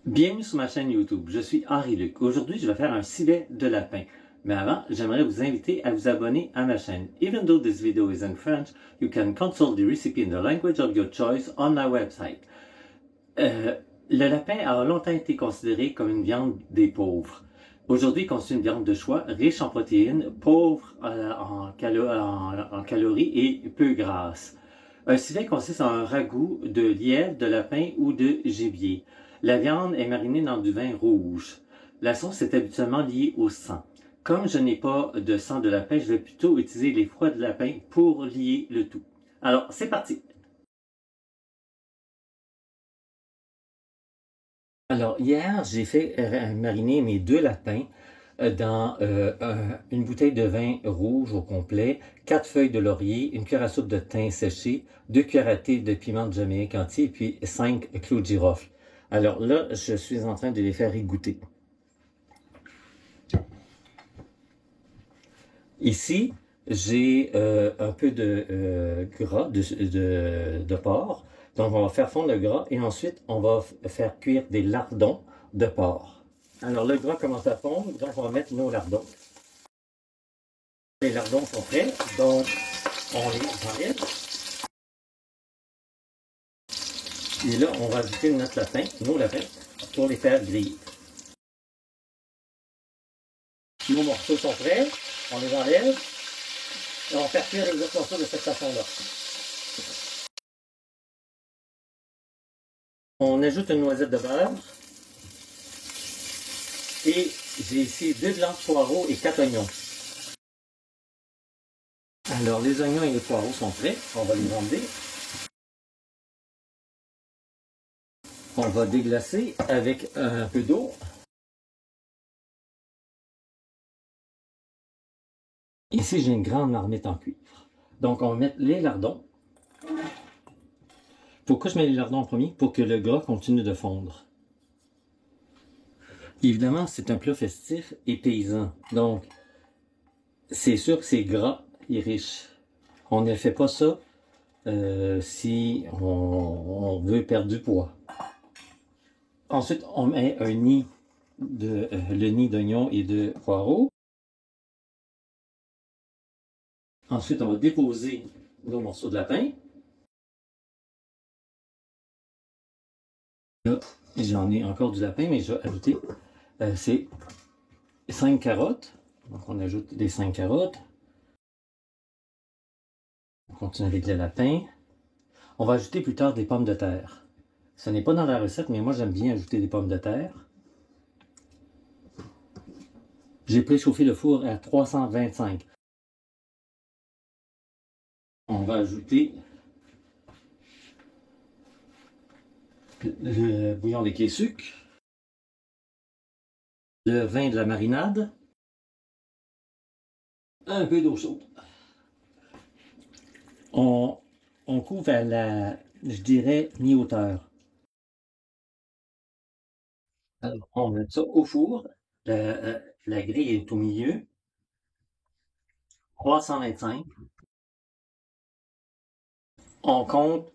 Bienvenue sur ma chaîne YouTube, je suis Henri Luc. Aujourd'hui, je vais faire un civet de lapin. Mais avant, j'aimerais vous inviter à vous abonner à ma chaîne. Even though this video is in French, you can consult the recipe in the language of your choice on my website. Le lapin a longtemps été considéré comme une viande des pauvres. Aujourd'hui, il constitue une viande de choix, riche en protéines, pauvre en calories et peu grasse. Un civet consiste en un ragoût de lièvre, de lapin ou de gibier. La viande est marinée dans du vin rouge. La sauce est habituellement liée au sang. Comme je n'ai pas de sang de lapin, je vais plutôt utiliser les foies de lapin pour lier le tout. Alors, c'est parti! Alors, hier, j'ai fait mariner mes 2 lapins dans une bouteille de vin rouge au complet, 4 feuilles de laurier, une cuillère à soupe de thym séché, 2 cuillères à thé de piment de Jamaïque entier, et puis 5 clous de girofle. Alors là, je suis en train de les faire égoutter. Ici, j'ai un peu de gras de porc. Donc, on va faire fondre le gras et ensuite, on va faire cuire des lardons de porc. Alors, le gras commence à fondre, donc on va mettre nos lardons. Les lardons sont prêts, donc on les enlève. Et là, on va ajouter notre lapin, nos lapins, pour les faire griller. Nos morceaux sont prêts, on les enlève et on va faire cuire exactement ça de cette façon-là. On ajoute une noisette de beurre et j'ai ici 2 blancs de poireaux et 4 oignons. Alors les oignons et les poireaux sont prêts, on va les enlever. On va déglacer avec un peu d'eau. Ici j'ai une grande marmite en cuivre. Donc on va mettre les lardons. Pourquoi je mets les lardons en premier? Pour que le gras continue de fondre. Évidemment, c'est un plat festif et paysan. Donc, c'est sûr que c'est gras et riche. On ne fait pas ça si on veut perdre du poids. Ensuite, on met le nid d'oignons et de poireaux. Ensuite, on va déposer nos morceaux de lapin. Là, j'en ai encore du lapin, mais je vais ajouter ces 5 carottes. Donc, on ajoute les 5 carottes. On continue avec le lapin. On va ajouter plus tard des pommes de terre. Ce n'est pas dans la recette, mais moi, j'aime bien ajouter des pommes de terre. J'ai préchauffé le four à 325. On va ajouter le bouillon avec les sucres, le vin de la marinade, un peu d'eau chaude. On couvre à la, je dirais, mi-hauteur. Alors, on met ça au four. La grille est au milieu. 325. On compte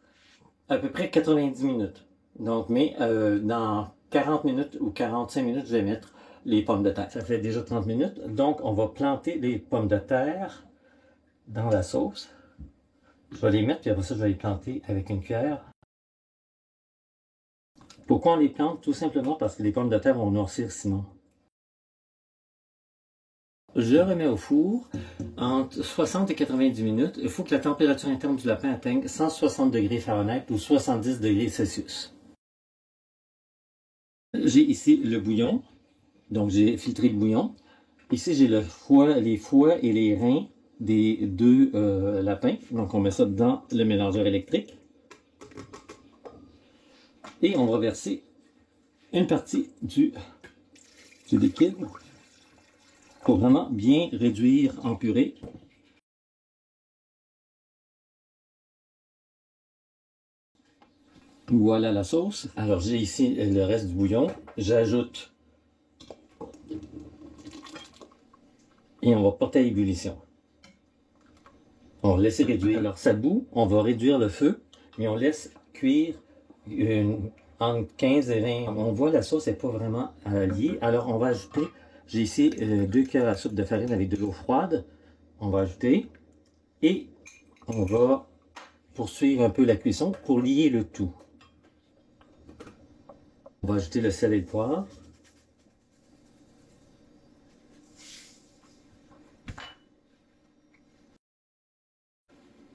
à peu près 90 minutes. Donc, mais dans 40 minutes ou 45 minutes, je vais mettre les pommes de terre. Ça fait déjà 30 minutes. Donc, on va planter les pommes de terre dans la sauce. Je vais les mettre, puis après ça, je vais les planter avec une cuillère. Pourquoi on les plante? Tout simplement parce que les pommes de terre vont noircir sinon. Je le remets au four entre 60 et 90 minutes. Il faut que la température interne du lapin atteigne 160 degrés Fahrenheit ou 70 degrés Celsius. J'ai ici le bouillon. Donc, j'ai filtré le bouillon. Ici, j'ai les foie et les reins des 2 lapins. Donc, on met ça dans le mélangeur électrique. Et on va verser une partie du liquide pour vraiment bien réduire en purée. Voilà la sauce. Alors, j'ai ici le reste du bouillon. J'ajoute et on va porter à ébullition. On va laisser réduire. Alors, ça bout, on va réduire le feu, mais on laisse cuire une entre 15 et 20. On voit la sauce n'est pas vraiment liée. Alors on va ajouter, j'ai ici 2 cuillères à soupe de farine avec de l'eau froide. On va ajouter et on va poursuivre un peu la cuisson pour lier le tout. On va ajouter le sel et le poivre.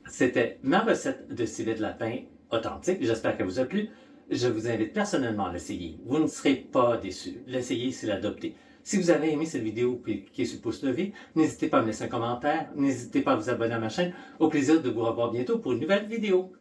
C'était ma recette de civet de lapin authentique. J'espère qu'elle vous a plu. Je vous invite personnellement à l'essayer. Vous ne serez pas déçus. L'essayer, c'est l'adopter. Si vous avez aimé cette vidéo, puis cliquez sur le pouce levé, n'hésitez pas à me laisser un commentaire. N'hésitez pas à vous abonner à ma chaîne. Au plaisir de vous revoir bientôt pour une nouvelle vidéo.